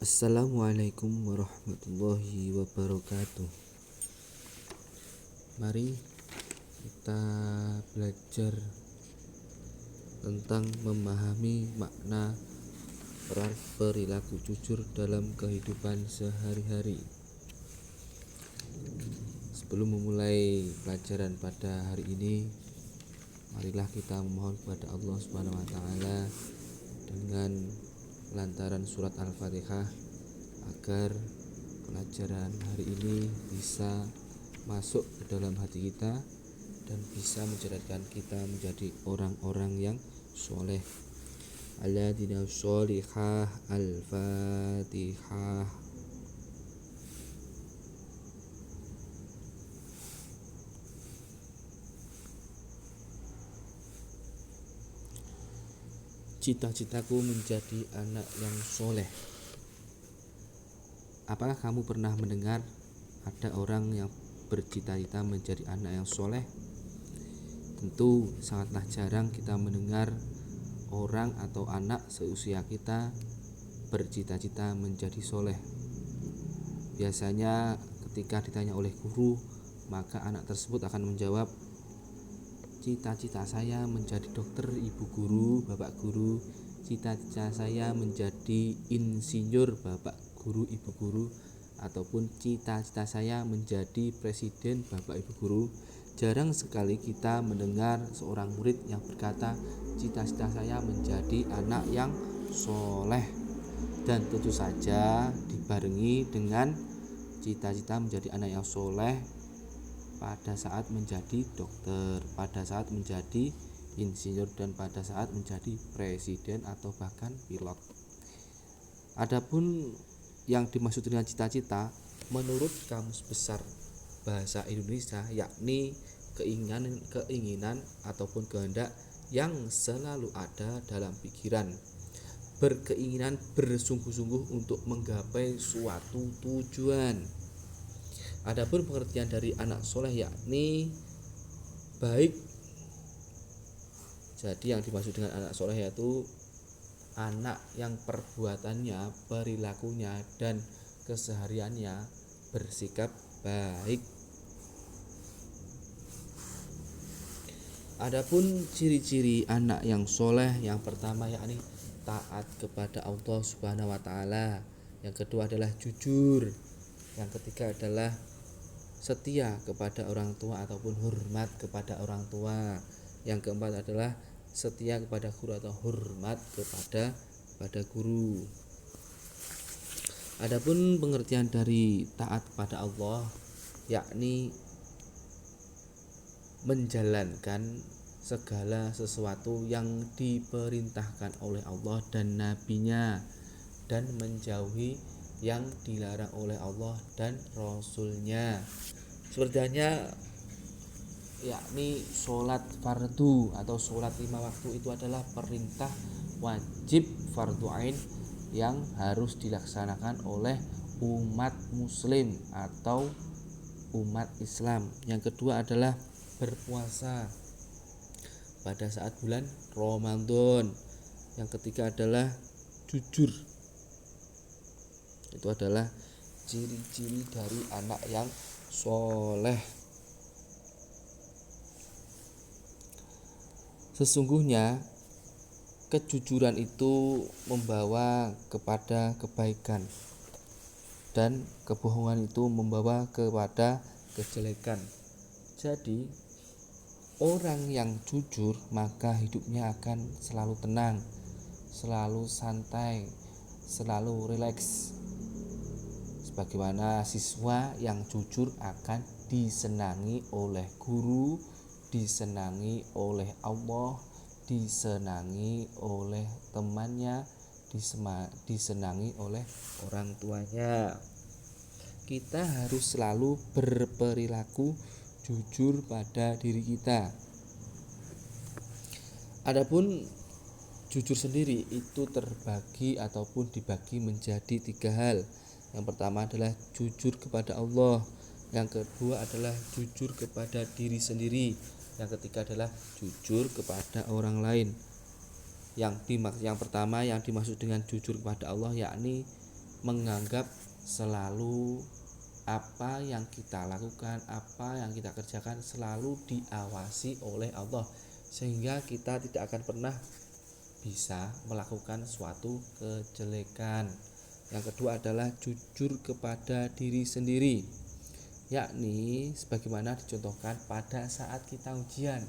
Assalamualaikum warahmatullahi wabarakatuh. Mari kita belajar tentang memahami makna perilaku jujur dalam kehidupan sehari-hari. Sebelum memulai pelajaran pada hari ini, marilah kita memohon kepada Allah Subhanahu wa taala dengan lantaran surat Al-Fatihah agar pelajaran hari ini bisa masuk ke dalam hati kita dan bisa menjadikan kita menjadi orang-orang yang soleh. Alladzina sholihah. Al-Fatihah. Cita-citaku menjadi anak yang soleh. Apakah kamu pernah mendengar ada orang yang bercita-cita menjadi anak yang soleh? Tentu sangatlah jarang kita mendengar orang atau anak seusia kita bercita-cita menjadi soleh. Biasanya ketika ditanya oleh guru, maka anak tersebut akan menjawab, cita-cita saya menjadi dokter, ibu guru, bapak guru. Cita-cita saya menjadi insinyur, bapak guru, ibu guru. Ataupun cita-cita saya menjadi presiden, bapak ibu guru. Jarang sekali kita mendengar seorang murid yang berkata, cita-cita saya menjadi anak yang soleh. Dan tentu saja dibarengi dengan cita-cita menjadi anak yang soleh pada saat menjadi dokter, pada saat menjadi insinyur, dan pada saat menjadi presiden atau bahkan pilot. Adapun yang dimaksud dengan cita-cita menurut Kamus Besar Bahasa Indonesia yakni keinginan ataupun kehendak yang selalu ada dalam pikiran, berkeinginan bersungguh-sungguh untuk menggapai suatu tujuan. Adapun pengertian dari anak soleh yakni baik. Jadi yang dimaksud dengan anak soleh yaitu anak yang perbuatannya, perilakunya, dan kesehariannya bersikap baik. Adapun ciri-ciri anak yang soleh, yang pertama yakni taat kepada Allah Subhanahu wa taala. Yang kedua adalah jujur. Yang ketiga adalah setia kepada orang tua ataupun hormat kepada orang tua. Yang keempat adalah setia kepada guru atau hormat kepada guru. Adapun pengertian dari taat kepada Allah yakni menjalankan segala sesuatu yang diperintahkan oleh Allah dan nabinya, dan menjauhi yang dilarang oleh Allah dan Rasulnya. Seperti halnya yakni sholat fardu atau sholat 5 waktu itu adalah perintah wajib fardu ain yang harus dilaksanakan oleh umat muslim atau umat Islam. Yang kedua adalah berpuasa pada saat bulan Ramadan. Yang ketiga adalah jujur. Itu adalah ciri-ciri dari anak yang soleh. Sesungguhnya kejujuran itu membawa kepada kebaikan dan kebohongan itu membawa kepada kejelekan. Jadi orang yang jujur maka hidupnya akan selalu tenang, selalu santai, selalu rileks. Sebagaimana siswa yang jujur akan disenangi oleh guru, disenangi oleh Allah, disenangi oleh temannya, disenangi oleh orang tuanya. Kita harus selalu berperilaku jujur pada diri kita. Adapun jujur sendiri itu terbagi ataupun dibagi menjadi 3 hal. Yang pertama adalah jujur kepada Allah. Yang kedua adalah jujur kepada diri sendiri. Yang ketiga adalah jujur kepada orang lain. Yang pertama yang dimaksud dengan jujur kepada Allah yakni menganggap selalu apa yang kita lakukan, apa yang kita kerjakan selalu diawasi oleh Allah, sehingga kita tidak akan pernah bisa melakukan suatu kejelekan. Yang kedua adalah jujur kepada diri sendiri, yakni sebagaimana dicontohkan pada saat kita ujian.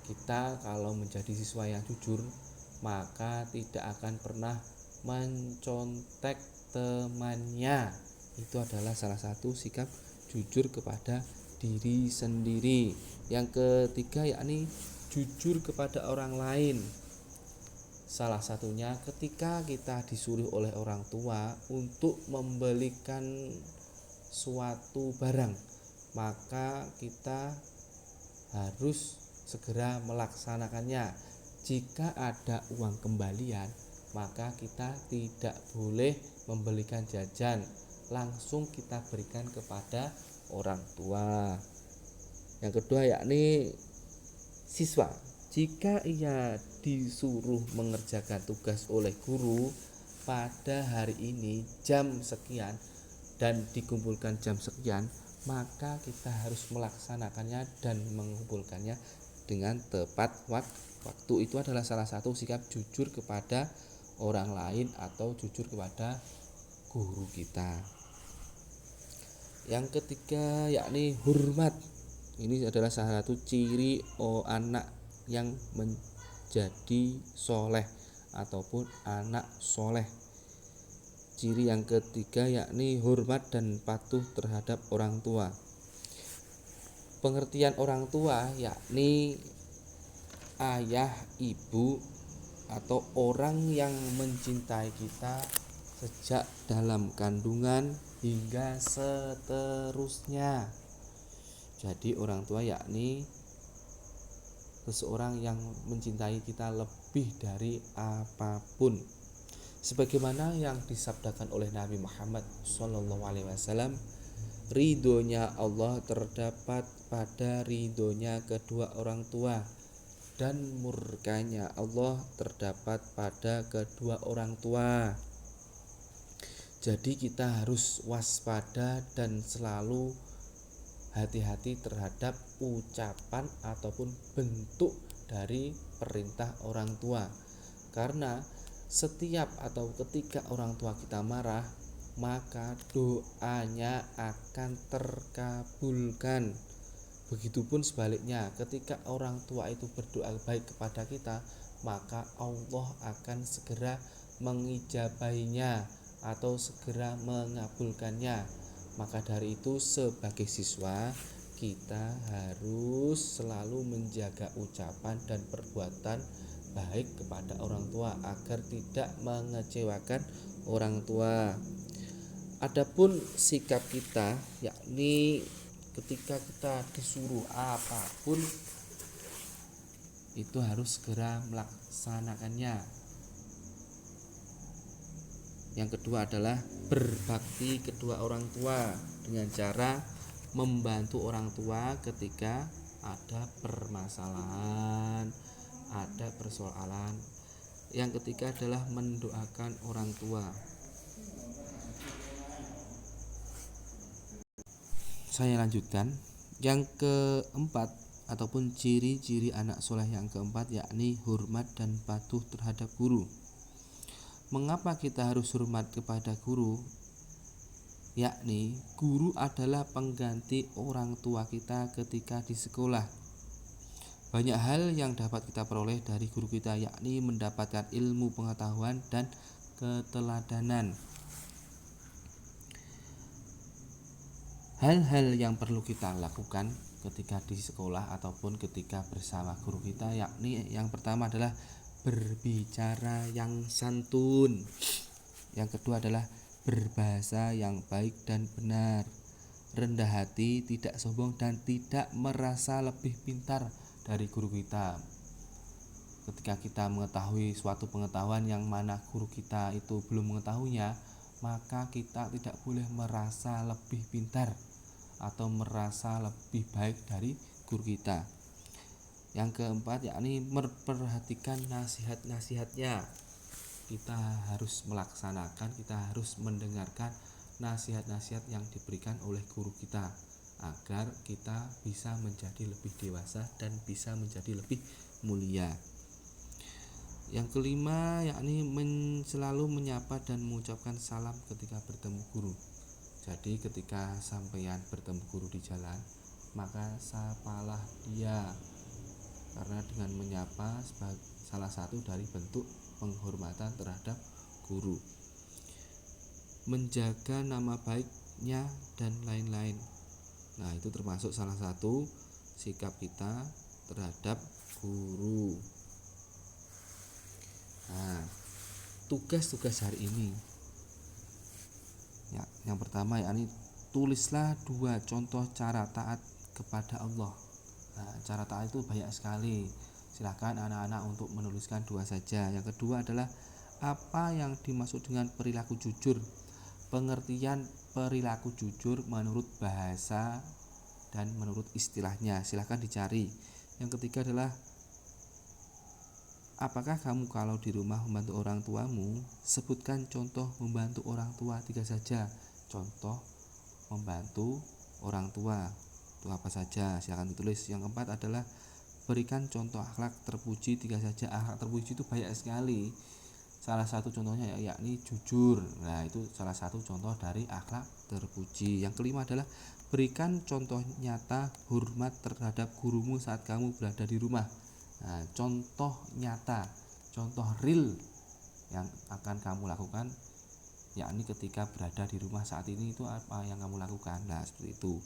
Kita kalau menjadi siswa yang jujur, maka tidak akan pernah mencontek temannya. Itu adalah salah satu sikap jujur kepada diri sendiri. Yang ketiga yakni jujur kepada orang lain. Salah satunya ketika kita disuruh oleh orang tua untuk membelikan suatu barang, maka kita harus segera melaksanakannya. Jika ada uang kembalian, maka kita tidak boleh membelikan jajan, langsung kita berikan kepada orang tua. Yang kedua yakni siswa, jika ia disuruh mengerjakan tugas oleh guru pada hari ini jam sekian dan dikumpulkan jam sekian, maka kita harus melaksanakannya dan mengumpulkannya dengan tepat waktu. Itu adalah salah satu sikap jujur kepada orang lain atau jujur kepada guru kita. Yang ketiga yakni hormat. Ini adalah salah satu ciri anak yang menjadi soleh ataupun anak soleh. Ciri yang ketiga yakni hormat dan patuh terhadap orang tua. Pengertian orang tua yakni ayah, ibu, atau orang yang mencintai kita sejak dalam kandungan hingga seterusnya. Jadi orang tua yakni seseorang yang mencintai kita lebih dari apapun. Sebagaimana yang disabdakan oleh Nabi Muhammad SAW, ridhonya Allah terdapat pada ridhonya kedua orang tua, dan murkanya Allah terdapat pada kedua orang tua. Jadi kita harus waspada dan selalu hati-hati terhadap ucapan ataupun bentuk dari perintah orang tua, karena setiap atau ketika orang tua kita marah, maka doanya akan terkabulkan. Begitupun sebaliknya, ketika orang tua itu berdoa baik kepada kita, maka Allah akan segera mengijabahinya atau segera mengabulkannya. Maka dari itu sebagai siswa kita harus selalu menjaga ucapan dan perbuatan baik kepada orang tua agar tidak mengecewakan orang tua. Adapun sikap kita yakni ketika kita disuruh apapun itu harus segera melaksanakannya. Yang kedua adalah berbakti kedua orang tua dengan cara membantu orang tua ketika ada permasalahan, ada persoalan. Yang ketiga adalah mendoakan orang tua. Saya lanjutkan. Yang keempat ataupun ciri-ciri anak soleh yang keempat yakni hormat dan patuh terhadap guru. Mengapa kita harus hormat kepada guru? Yakni guru adalah pengganti orang tua kita ketika di sekolah. Banyak hal yang dapat kita peroleh dari guru kita, yakni mendapatkan ilmu, pengetahuan, dan keteladanan. Hal-hal yang perlu kita lakukan ketika di sekolah ataupun ketika bersama guru kita, yakni yang pertama adalah berbicara yang santun. Yang kedua adalah berbahasa yang baik dan benar, rendah hati, tidak sombong, dan tidak merasa lebih pintar dari guru kita. Ketika kita mengetahui suatu pengetahuan yang mana guru kita itu belum mengetahuinya, maka kita tidak boleh merasa lebih pintar atau merasa lebih baik dari guru kita. Yang keempat yakni memperhatikan nasihat-nasihatnya. kita harus melaksanakan, kita harus mendengarkan nasihat-nasihat yang diberikan oleh guru kita agar kita bisa menjadi lebih dewasa dan bisa menjadi lebih mulia. Yang kelima yakni selalu menyapa dan mengucapkan salam ketika bertemu guru. Jadi ketika sampeyan bertemu guru di jalan, maka sapalah dia, karena dengan menyapa salah satu dari bentuk penghormatan terhadap guru. Menjaga nama baiknya dan lain-lain. Nah, itu termasuk salah satu sikap kita terhadap guru. Nah, tugas-tugas hari ini. Ya, yang pertama yakni tulislah 2 contoh cara taat kepada Allah. Nah, cara taat itu banyak sekali. Silahkan anak-anak untuk menuliskan 2 saja. Yang kedua adalah apa yang dimaksud dengan perilaku jujur. Pengertian perilaku jujur menurut bahasa dan menurut istilahnya, silahkan dicari. Yang ketiga adalah apakah kamu kalau di rumah membantu orang tuamu, sebutkan contoh membantu orang tua 3 saja. Contoh membantu orang tua itu apa saja, silahkan ditulis. Yang keempat adalah berikan contoh akhlak terpuji 3 saja. Akhlak terpuji itu banyak sekali. Salah satu contohnya yakni jujur. Nah, itu salah satu contoh dari akhlak terpuji. Yang kelima adalah berikan contoh nyata hormat terhadap gurumu saat kamu berada di rumah. Nah, contoh nyata, contoh real yang akan kamu lakukan yakni ketika berada di rumah saat ini itu apa yang kamu lakukan. Nah, seperti itu.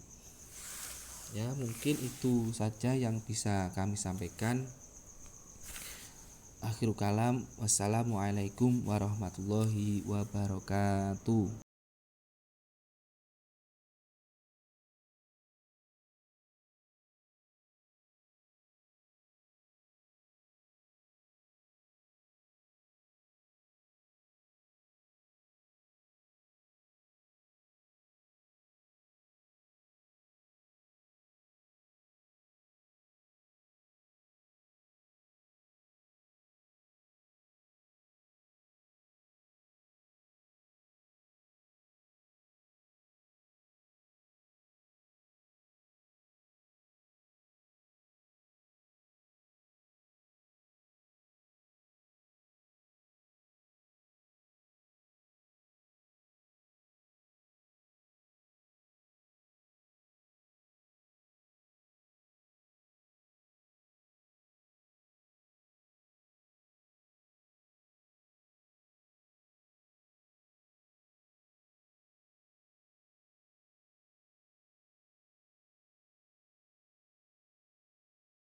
Ya, mungkin itu saja yang bisa kami sampaikan. Akhirul kalam, wassalamualaikum warahmatullahi wabarakatuh.